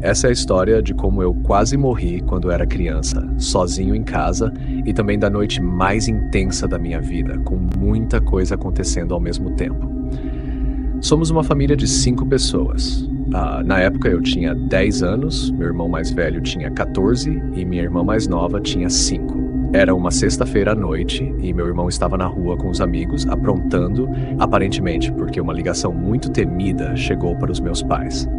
Essa é a história de como eu quase morri quando era criança, sozinho em casa, e também da noite mais intensa da minha vida, com muita coisa acontecendo ao mesmo tempo. Somos uma família de 5 pessoas. Na época eu tinha 10 anos, meu irmão mais velho tinha 14 e minha irmã mais nova tinha 5. Era uma sexta-feira à noite e meu irmão estava na rua com os amigos, aprontando, aparentemente porque uma ligação muito temida chegou para os meus pais.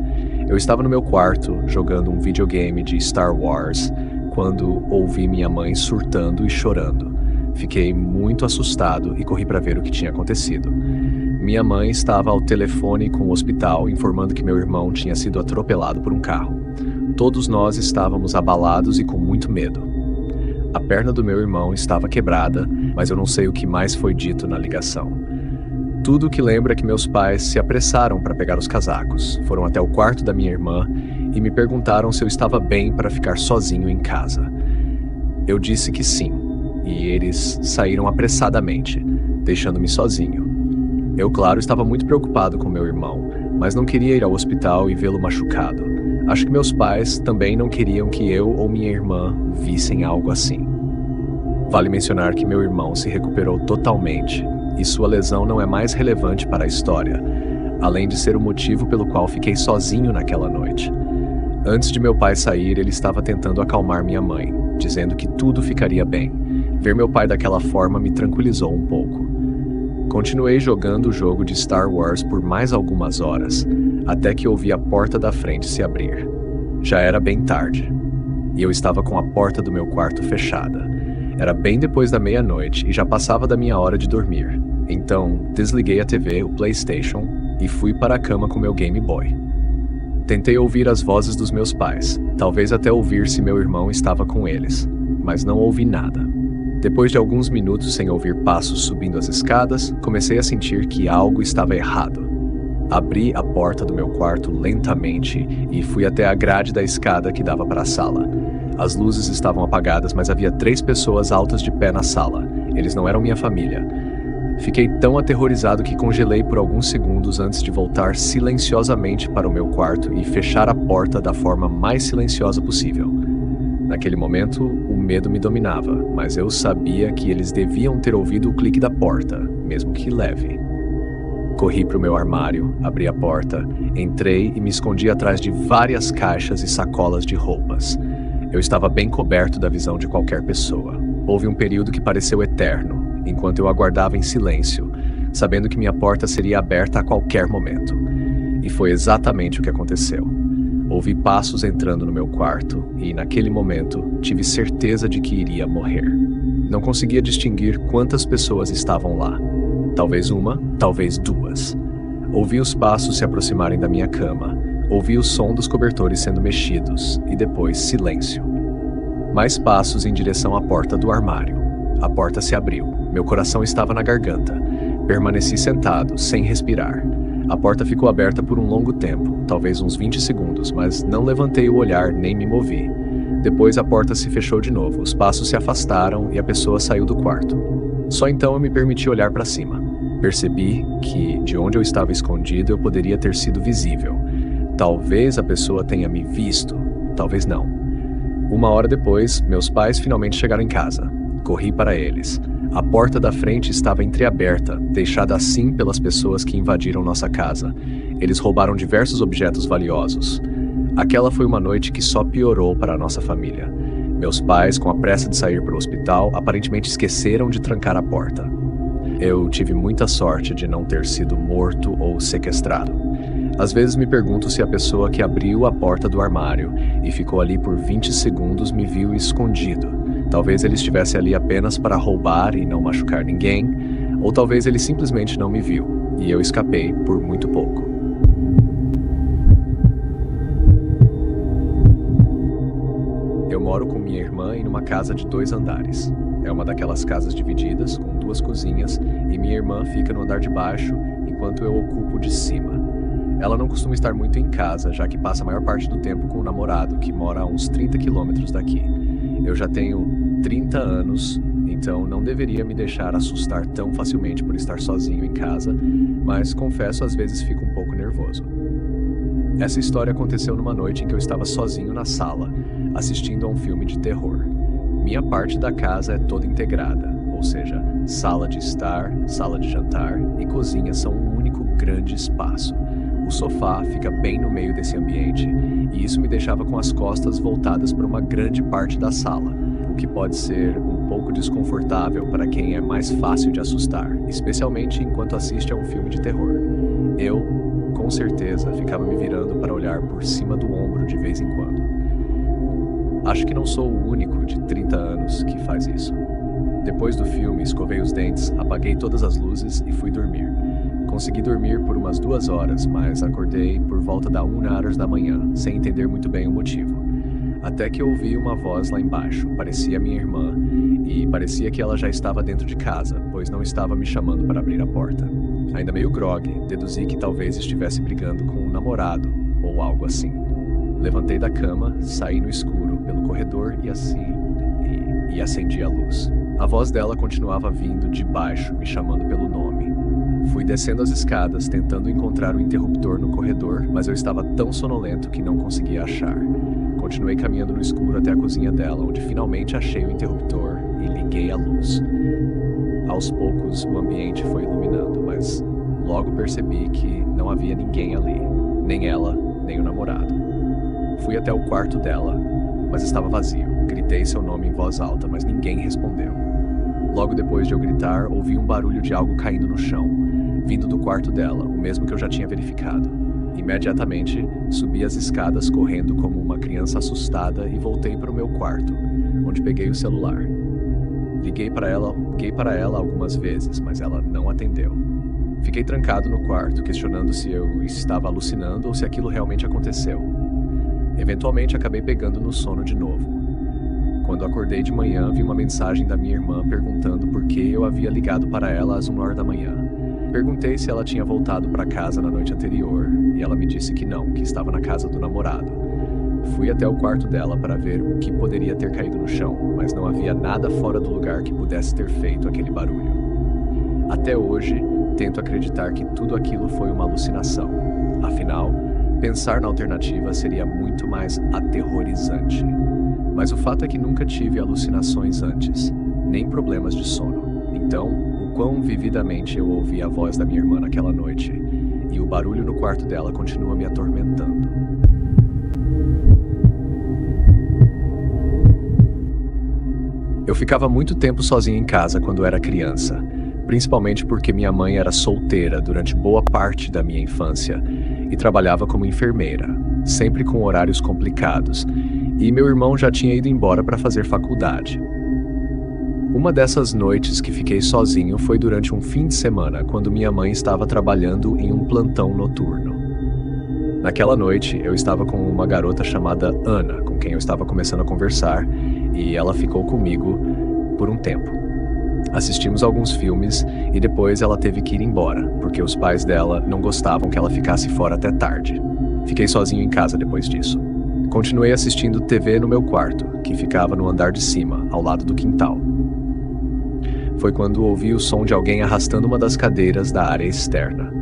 Eu estava no meu quarto, jogando um videogame de Star Wars, quando ouvi minha mãe surtando e chorando. Fiquei muito assustado e corri para ver o que tinha acontecido. Minha mãe estava ao telefone com o hospital, informando que meu irmão tinha sido atropelado por um carro. Todos nós estávamos abalados e com muito medo. A perna do meu irmão estava quebrada, mas eu não sei o que mais foi dito na ligação. Tudo o que lembro é que meus pais se apressaram para pegar os casacos, foram até o quarto da minha irmã e me perguntaram se eu estava bem para ficar sozinho em casa. Eu disse que sim, e eles saíram apressadamente, deixando-me sozinho. Eu, claro, estava muito preocupado com meu irmão, mas não queria ir ao hospital e vê-lo machucado. Acho que meus pais também não queriam que eu ou minha irmã vissem algo assim. Vale mencionar que meu irmão se recuperou totalmente e sua lesão não é mais relevante para a história, além de ser o motivo pelo qual fiquei sozinho naquela noite. Antes de meu pai sair, ele estava tentando acalmar minha mãe, dizendo que tudo ficaria bem. Ver meu pai daquela forma me tranquilizou um pouco. Continuei jogando o jogo de Star Wars por mais algumas horas, até que ouvi a porta da frente se abrir. Já era bem tarde, e eu estava com a porta do meu quarto fechada. Era bem depois da meia-noite e já passava da minha hora de dormir. Então, desliguei a TV, o PlayStation, e fui para a cama com meu Game Boy. Tentei ouvir as vozes dos meus pais, talvez até ouvir se meu irmão estava com eles, mas não ouvi nada. Depois de alguns minutos sem ouvir passos subindo as escadas, comecei a sentir que algo estava errado. Abri a porta do meu quarto lentamente e fui até a grade da escada que dava para a sala. As luzes estavam apagadas, mas havia 3 pessoas altas de pé na sala. Eles não eram minha família. Fiquei tão aterrorizado que congelei por alguns segundos antes de voltar silenciosamente para o meu quarto e fechar a porta da forma mais silenciosa possível. Naquele momento, o medo me dominava, mas eu sabia que eles deviam ter ouvido o clique da porta, mesmo que leve. Corri para o meu armário, abri a porta, entrei e me escondi atrás de várias caixas e sacolas de roupas. Eu estava bem coberto da visão de qualquer pessoa. Houve um período que pareceu eterno, enquanto eu aguardava em silêncio, sabendo que minha porta seria aberta a qualquer momento. E foi exatamente o que aconteceu. Ouvi passos entrando no meu quarto e, naquele momento, tive certeza de que iria morrer. Não conseguia distinguir quantas pessoas estavam lá. Talvez uma, talvez 2. Ouvi os passos se aproximarem da minha cama. Ouvi o som dos cobertores sendo mexidos e depois silêncio. Mais passos em direção à porta do armário. A porta se abriu. Meu coração estava na garganta. Permaneci sentado, sem respirar. A porta ficou aberta por um longo tempo, talvez uns 20 segundos, mas não levantei o olhar nem me movi. Depois a porta se fechou de novo, os passos se afastaram e a pessoa saiu do quarto. Só então eu me permiti olhar para cima. Percebi que, de onde eu estava escondido, eu poderia ter sido visível. Talvez a pessoa tenha me visto, talvez não. 1 hora depois, meus pais finalmente chegaram em casa. Corri para eles. A porta da frente estava entreaberta, deixada assim pelas pessoas que invadiram nossa casa. Eles roubaram diversos objetos valiosos. Aquela foi uma noite que só piorou para a nossa família. Meus pais, com a pressa de sair para o hospital, aparentemente esqueceram de trancar a porta. Eu tive muita sorte de não ter sido morto ou sequestrado. Às vezes me pergunto se a pessoa que abriu a porta do armário e ficou ali por 20 segundos me viu escondido. Talvez ele estivesse ali apenas para roubar e não machucar ninguém, ou talvez ele simplesmente não me viu, e eu escapei por muito pouco. Eu moro com minha irmã em uma casa de 2 andares. É uma daquelas casas divididas, com 2 cozinhas, e minha irmã fica no andar de baixo, enquanto eu ocupo o de cima. Ela não costuma estar muito em casa, já que passa a maior parte do tempo com o namorado, que mora a uns 30 quilômetros daqui. Eu já tenho 30 anos, então não deveria me deixar assustar tão facilmente por estar sozinho em casa, mas confesso às vezes fico um pouco nervoso. Essa história aconteceu numa noite em que eu estava sozinho na sala, assistindo a um filme de terror. Minha parte da casa é toda integrada, ou seja, sala de estar, sala de jantar e cozinha são um único grande espaço. O sofá fica bem no meio desse ambiente, e isso me deixava com as costas voltadas para uma grande parte da sala, o que pode ser um pouco desconfortável para quem é mais fácil de assustar, especialmente enquanto assiste a um filme de terror. Eu, com certeza, ficava me virando para olhar por cima do ombro de vez em quando. Acho que não sou o único de 30 anos que faz isso. Depois do filme, escovei os dentes, apaguei todas as luzes e fui dormir. Consegui dormir por umas 2 horas, mas acordei por volta da 1h da manhã, sem entender muito bem o motivo. Até que ouvi uma voz lá embaixo, parecia minha irmã, e parecia que ela já estava dentro de casa, pois não estava me chamando para abrir a porta. Ainda meio grogue, deduzi que talvez estivesse brigando com um namorado, ou algo assim. Levantei da cama, saí no escuro, pelo corredor e acendi a luz. A voz dela continuava vindo de baixo, me chamando pelo nome. Fui descendo as escadas, tentando encontrar o interruptor no corredor, mas eu estava tão sonolento que não conseguia achar. Continuei caminhando no escuro até a cozinha dela, onde finalmente achei o interruptor e liguei a luz. Aos poucos, o ambiente foi iluminando, mas logo percebi que não havia ninguém ali, nem ela, nem o namorado. Fui até o quarto dela, mas estava vazio. Gritei seu nome em voz alta, mas ninguém respondeu. Logo depois de eu gritar, ouvi um barulho de algo caindo no chão, vindo do quarto dela, o mesmo que eu já tinha verificado. Imediatamente, subi as escadas correndo como uma criança assustada e voltei para o meu quarto, onde peguei o celular. Liguei para ela algumas vezes, mas ela não atendeu. Fiquei trancado no quarto, questionando se eu estava alucinando ou se aquilo realmente aconteceu. Eventualmente, acabei pegando no sono de novo. Quando acordei de manhã, vi uma mensagem da minha irmã perguntando por que eu havia ligado para ela às 1h da manhã. Perguntei se ela tinha voltado para casa na noite anterior, e ela me disse que não, que estava na casa do namorado. Fui até o quarto dela para ver o que poderia ter caído no chão, mas não havia nada fora do lugar que pudesse ter feito aquele barulho. Até hoje, tento acreditar que tudo aquilo foi uma alucinação. Afinal, pensar na alternativa seria muito mais aterrorizante. Mas o fato é que nunca tive alucinações antes, nem problemas de sono. Então, o quão vividamente eu ouvi a voz da minha irmã naquela noite, e o barulho no quarto dela continua me atormentando. Eu ficava muito tempo sozinho em casa quando era criança, principalmente porque minha mãe era solteira durante boa parte da minha infância e trabalhava como enfermeira, sempre com horários complicados, e meu irmão já tinha ido embora para fazer faculdade. Uma dessas noites que fiquei sozinho foi durante um fim de semana, quando minha mãe estava trabalhando em um plantão noturno. Naquela noite, eu estava com uma garota chamada Ana, com quem eu estava começando a conversar, e ela ficou comigo por um tempo. Assistimos alguns filmes e depois ela teve que ir embora, porque os pais dela não gostavam que ela ficasse fora até tarde. Fiquei sozinho em casa depois disso. Continuei assistindo TV no meu quarto, que ficava no andar de cima, ao lado do quintal. Foi quando ouvi o som de alguém arrastando uma das cadeiras da área externa.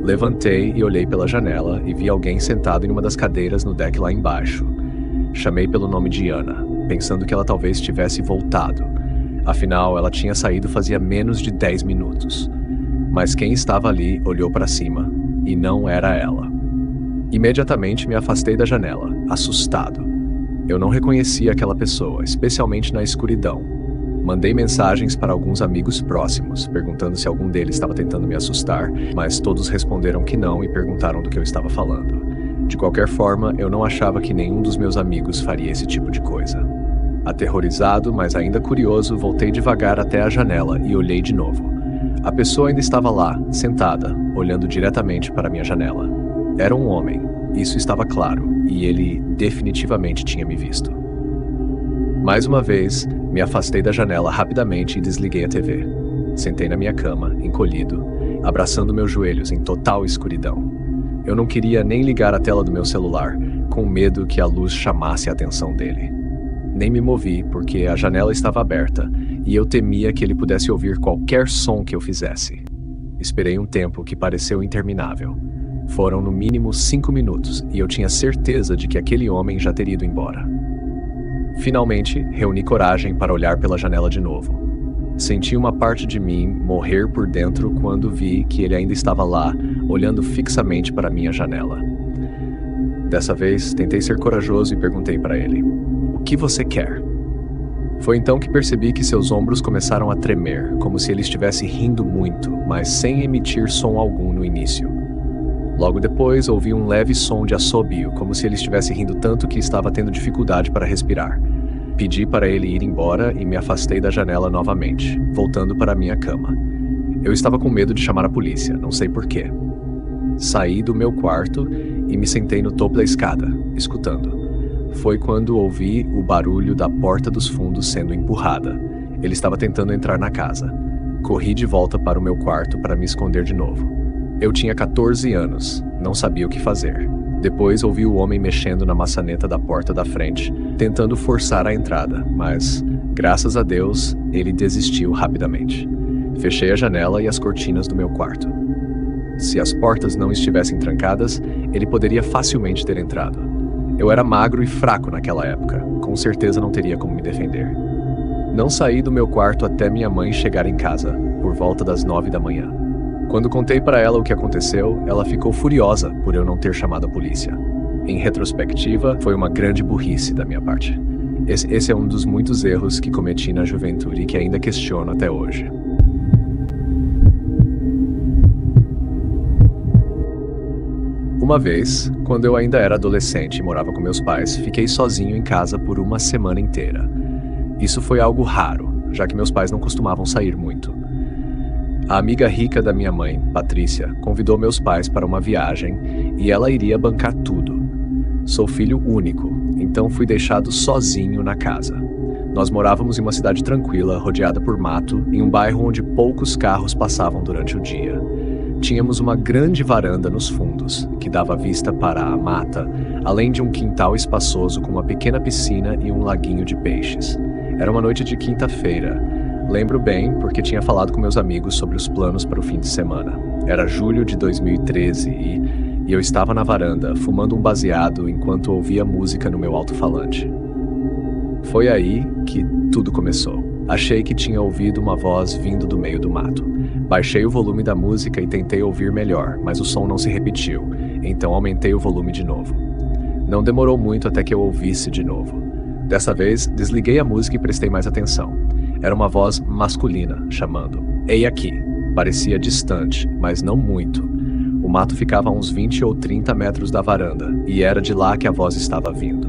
Levantei e olhei pela janela e vi alguém sentado em uma das cadeiras no deck lá embaixo. Chamei pelo nome de Ana, pensando que ela talvez tivesse voltado. Afinal, ela tinha saído fazia menos de 10 minutos. Mas quem estava ali olhou para cima, e não era ela. Imediatamente me afastei da janela, assustado. Eu não reconhecia aquela pessoa, especialmente na escuridão. Mandei mensagens para alguns amigos próximos, perguntando se algum deles estava tentando me assustar, mas todos responderam que não e perguntaram do que eu estava falando. De qualquer forma, eu não achava que nenhum dos meus amigos faria esse tipo de coisa. Aterrorizado, mas ainda curioso, voltei devagar até a janela e olhei de novo. A pessoa ainda estava lá, sentada, olhando diretamente para minha janela. Era um homem, isso estava claro, e ele definitivamente tinha me visto. Mais uma vez, me afastei da janela rapidamente e desliguei a TV. Sentei na minha cama, encolhido, abraçando meus joelhos em total escuridão. Eu não queria nem ligar a tela do meu celular, com medo que a luz chamasse a atenção dele. Nem me movi, porque a janela estava aberta, e eu temia que ele pudesse ouvir qualquer som que eu fizesse. Esperei um tempo que pareceu interminável. Foram no mínimo 5 minutos e eu tinha certeza de que aquele homem já teria ido embora. Finalmente, reuni coragem para olhar pela janela de novo. Senti uma parte de mim morrer por dentro quando vi que ele ainda estava lá, olhando fixamente para minha janela. Dessa vez, tentei ser corajoso e perguntei para ele: "O que você quer?" Foi então que percebi que seus ombros começaram a tremer, como se ele estivesse rindo muito, mas sem emitir som algum no início. Logo depois, ouvi um leve som de assobio, como se ele estivesse rindo tanto que estava tendo dificuldade para respirar. Pedi para ele ir embora e me afastei da janela novamente, voltando para minha cama. Eu estava com medo de chamar a polícia, não sei porquê. Saí do meu quarto e me sentei no topo da escada, escutando. Foi quando ouvi o barulho da porta dos fundos sendo empurrada. Ele estava tentando entrar na casa. Corri de volta para o meu quarto para me esconder de novo. Eu tinha 14 anos, não sabia o que fazer. Depois ouvi o homem mexendo na maçaneta da porta da frente, tentando forçar a entrada, mas, graças a Deus, ele desistiu rapidamente. Fechei a janela e as cortinas do meu quarto. Se as portas não estivessem trancadas, ele poderia facilmente ter entrado. Eu era magro e fraco naquela época, com certeza não teria como me defender. Não saí do meu quarto até minha mãe chegar em casa, por volta das 9 da manhã. Quando contei para ela o que aconteceu, ela ficou furiosa por eu não ter chamado a polícia. Em retrospectiva, foi uma grande burrice da minha parte. Esse é um dos muitos erros que cometi na juventude e que ainda questiono até hoje. Uma vez, quando eu ainda era adolescente e morava com meus pais, fiquei sozinho em casa por uma semana inteira. Isso foi algo raro, já que meus pais não costumavam sair muito. A amiga rica da minha mãe, Patrícia, convidou meus pais para uma viagem e ela iria bancar tudo. Sou filho único, então fui deixado sozinho na casa. Nós morávamos em uma cidade tranquila, rodeada por mato, em um bairro onde poucos carros passavam durante o dia. Tínhamos uma grande varanda nos fundos, que dava vista para a mata, além de um quintal espaçoso com uma pequena piscina e um laguinho de peixes. Era uma noite de quinta-feira. Lembro bem porque tinha falado com meus amigos sobre os planos para o fim de semana. Era julho de 2013 e eu estava na varanda, fumando um baseado enquanto ouvia música no meu alto-falante. Foi aí que tudo começou. Achei que tinha ouvido uma voz vindo do meio do mato. Baixei o volume da música e tentei ouvir melhor, mas o som não se repetiu, então aumentei o volume de novo. Não demorou muito até que eu ouvisse de novo. Dessa vez, desliguei a música e prestei mais atenção. Era uma voz masculina, chamando. "Ei aqui!" Parecia distante, mas não muito. O mato ficava a uns 20 ou 30 metros da varanda, e era de lá que a voz estava vindo.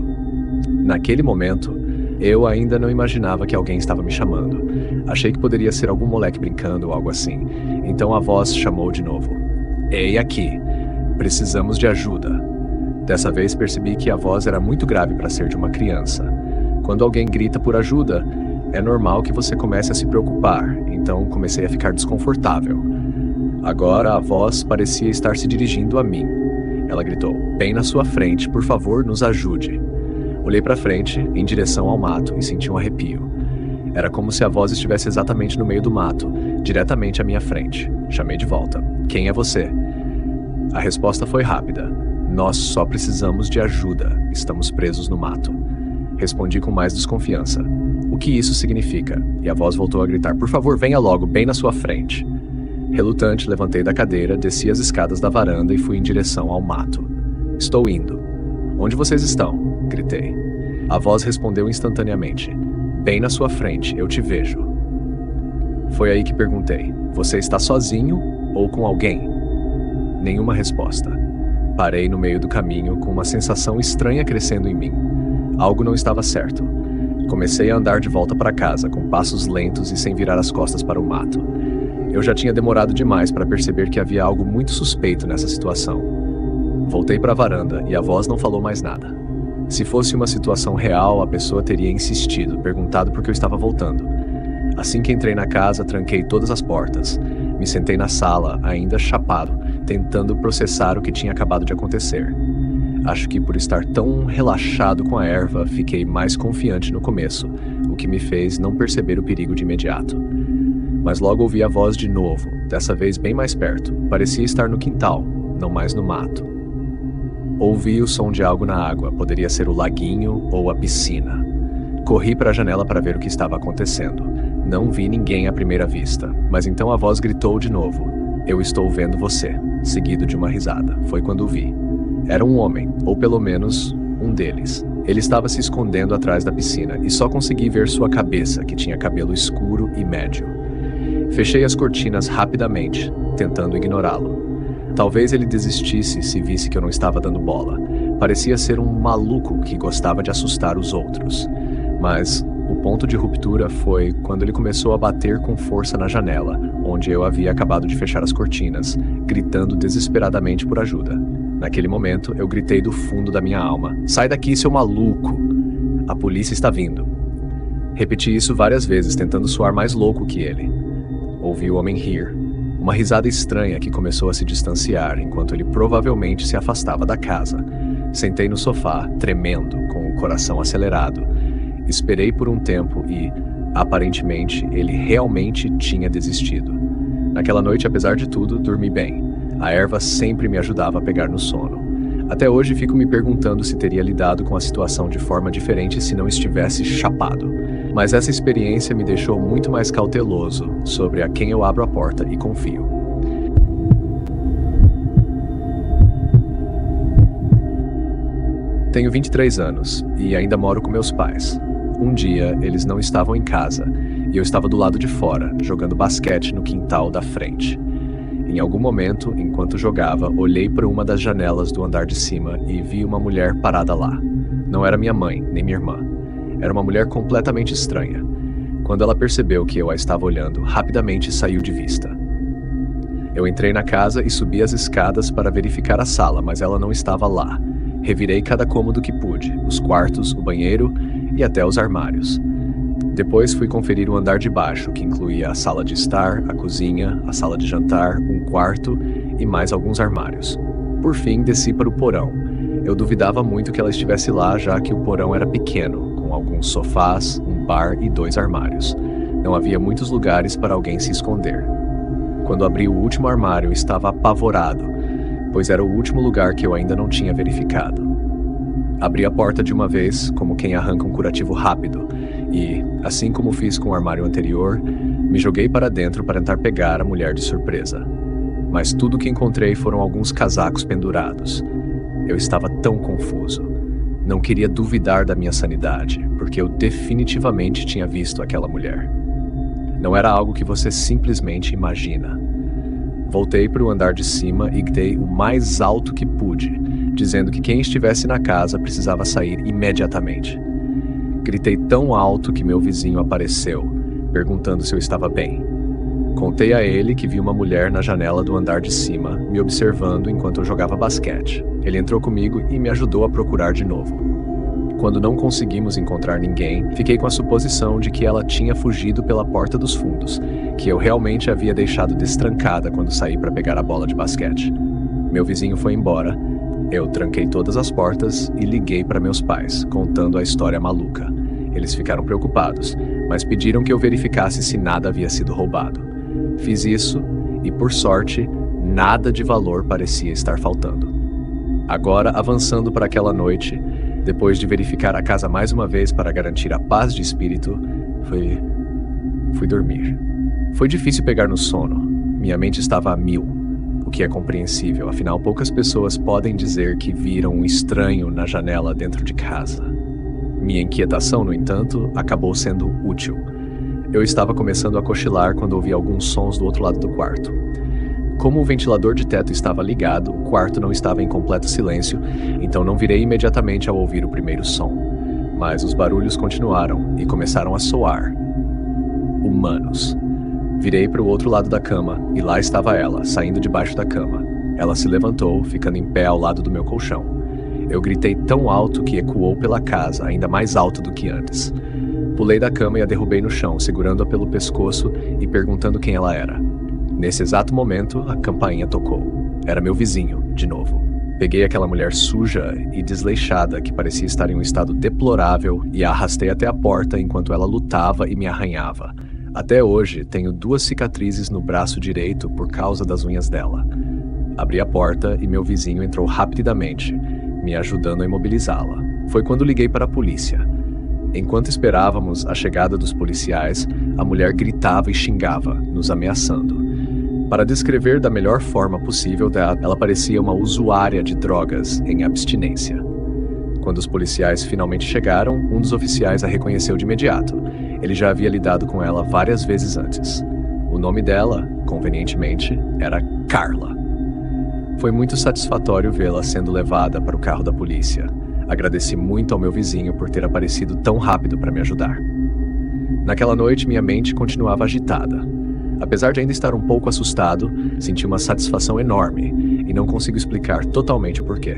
Naquele momento, eu ainda não imaginava que alguém estava me chamando. Achei que poderia ser algum moleque brincando ou algo assim. Então a voz chamou de novo. "Ei aqui! Precisamos de ajuda!" Dessa vez percebi que a voz era muito grave para ser de uma criança. Quando alguém grita por ajuda, é normal que você comece a se preocupar, então comecei a ficar desconfortável. Agora a voz parecia estar se dirigindo a mim. Ela gritou: "Bem na sua frente, por favor, nos ajude." Olhei para frente, em direção ao mato, e senti um arrepio. Era como se a voz estivesse exatamente no meio do mato, diretamente à minha frente. Chamei de volta: "Quem é você?" A resposta foi rápida: "Nós só precisamos de ajuda. Estamos presos no mato." Respondi com mais desconfiança: "O que isso significa?" E a voz voltou a gritar: "Por favor, venha logo, bem na sua frente." Relutante, levantei da cadeira, desci as escadas da varanda e fui em direção ao mato. "Estou indo." "Onde vocês estão?" gritei. A voz respondeu instantaneamente: "Bem na sua frente, eu te vejo." Foi aí que perguntei: "Você está sozinho ou com alguém?" Nenhuma resposta. Parei no meio do caminho com uma sensação estranha crescendo em mim. Algo não estava certo. Comecei a andar de volta para casa, com passos lentos e sem virar as costas para o mato. Eu já tinha demorado demais para perceber que havia algo muito suspeito nessa situação. Voltei para a varanda e a voz não falou mais nada. Se fosse uma situação real, a pessoa teria insistido, perguntado por que eu estava voltando. Assim que entrei na casa, tranquei todas as portas. Me sentei na sala, ainda chapado, tentando processar o que tinha acabado de acontecer. Acho que por estar tão relaxado com a erva, fiquei mais confiante no começo, o que me fez não perceber o perigo de imediato. Mas logo ouvi a voz de novo, dessa vez bem mais perto. Parecia estar no quintal, não mais no mato. Ouvi o som de algo na água, poderia ser o laguinho ou a piscina. Corri para a janela para ver o que estava acontecendo. Não vi ninguém à primeira vista, mas então a voz gritou de novo: "Eu estou vendo você", seguido de uma risada. Foi quando vi. Era um homem, ou pelo menos um deles. Ele estava se escondendo atrás da piscina e só consegui ver sua cabeça, que tinha cabelo escuro e médio. Fechei as cortinas rapidamente, tentando ignorá-lo. Talvez ele desistisse se visse que eu não estava dando bola. Parecia ser um maluco que gostava de assustar os outros. Mas o ponto de ruptura foi quando ele começou a bater com força na janela, onde eu havia acabado de fechar as cortinas, gritando desesperadamente por ajuda. Naquele momento, eu gritei do fundo da minha alma: "Sai daqui, seu maluco! A polícia está vindo!" Repeti isso várias vezes, tentando soar mais louco que ele. Ouvi o homem rir. Uma risada estranha que começou a se distanciar enquanto ele provavelmente se afastava da casa. Sentei no sofá, tremendo, com o coração acelerado. Esperei por um tempo e, aparentemente, ele realmente tinha desistido. Naquela noite, apesar de tudo, dormi bem. A erva sempre me ajudava a pegar no sono. Até hoje fico me perguntando se teria lidado com a situação de forma diferente se não estivesse chapado. Mas essa experiência me deixou muito mais cauteloso sobre a quem eu abro a porta e confio. Tenho 23 anos e ainda moro com meus pais. Um dia, eles não estavam em casa e eu estava do lado de fora, jogando basquete no quintal da frente. Em algum momento, enquanto jogava, olhei para uma das janelas do andar de cima e vi uma mulher parada lá. Não era minha mãe, nem minha irmã. Era uma mulher completamente estranha. Quando ela percebeu que eu a estava olhando, rapidamente saiu de vista. Eu entrei na casa e subi as escadas para verificar a sala, mas ela não estava lá. Revirei cada cômodo que pude, os quartos, o banheiro e até os armários. Depois fui conferir o andar de baixo, que incluía a sala de estar, a cozinha, a sala de jantar, um quarto e mais alguns armários. Por fim, desci para o porão. Eu duvidava muito que ela estivesse lá, já que o porão era pequeno, com alguns sofás, um bar e 2 armários. Não havia muitos lugares para alguém se esconder. Quando abri o último armário, estava apavorado, pois era o último lugar que eu ainda não tinha verificado. Abri a porta de uma vez, como quem arranca um curativo rápido, e, assim como fiz com o armário anterior, me joguei para dentro para tentar pegar a mulher de surpresa. Mas tudo o que encontrei foram alguns casacos pendurados. Eu estava tão confuso. Não queria duvidar da minha sanidade, porque eu definitivamente tinha visto aquela mulher. Não era algo que você simplesmente imagina. Voltei para o andar de cima e gritei o mais alto que pude, dizendo que quem estivesse na casa precisava sair imediatamente. Gritei tão alto que meu vizinho apareceu, perguntando se eu estava bem. Contei a ele que vi uma mulher na janela do andar de cima, me observando enquanto eu jogava basquete. Ele entrou comigo e me ajudou a procurar de novo. Quando não conseguimos encontrar ninguém, fiquei com a suposição de que ela tinha fugido pela porta dos fundos, que eu realmente havia deixado destrancada quando saí para pegar a bola de basquete. Meu vizinho foi embora. Eu tranquei todas as portas e liguei para meus pais, contando a história maluca. Eles ficaram preocupados, mas pediram que eu verificasse se nada havia sido roubado. Fiz isso e, por sorte, nada de valor parecia estar faltando. Agora, avançando para aquela noite, depois de verificar a casa mais uma vez para garantir a paz de espírito, fui dormir. Foi difícil pegar no sono. Minha mente estava a 1000. O que é compreensível, afinal poucas pessoas podem dizer que viram um estranho na janela dentro de casa. Minha inquietação, no entanto, acabou sendo útil. Eu estava começando a cochilar quando ouvi alguns sons do outro lado do quarto. Como o ventilador de teto estava ligado, o quarto não estava em completo silêncio, então não virei imediatamente ao ouvir o primeiro som. Mas os barulhos continuaram e começaram a soar. Humanos. Virei para o outro lado da cama e lá estava ela, saindo debaixo da cama. Ela se levantou, ficando em pé ao lado do meu colchão. Eu gritei tão alto que ecoou pela casa, ainda mais alto do que antes. Pulei da cama e a derrubei no chão, segurando-a pelo pescoço e perguntando quem ela era. Nesse exato momento, a campainha tocou. Era meu vizinho, de novo. Peguei aquela mulher suja e desleixada que parecia estar em um estado deplorável e a arrastei até a porta enquanto ela lutava e me arranhava. Até hoje, tenho 2 cicatrizes no braço direito por causa das unhas dela. Abri a porta e meu vizinho entrou rapidamente, me ajudando a imobilizá-la. Foi quando liguei para a polícia. Enquanto esperávamos a chegada dos policiais, a mulher gritava e xingava, nos ameaçando. Para descrever da melhor forma possível, ela parecia uma usuária de drogas em abstinência. Quando os policiais finalmente chegaram, um dos oficiais a reconheceu de imediato. Ele já havia lidado com ela várias vezes antes. O nome dela, convenientemente, era Carla. Foi muito satisfatório vê-la sendo levada para o carro da polícia. Agradeci muito ao meu vizinho por ter aparecido tão rápido para me ajudar. Naquela noite, minha mente continuava agitada. Apesar de ainda estar um pouco assustado, senti uma satisfação enorme e não consigo explicar totalmente o porquê.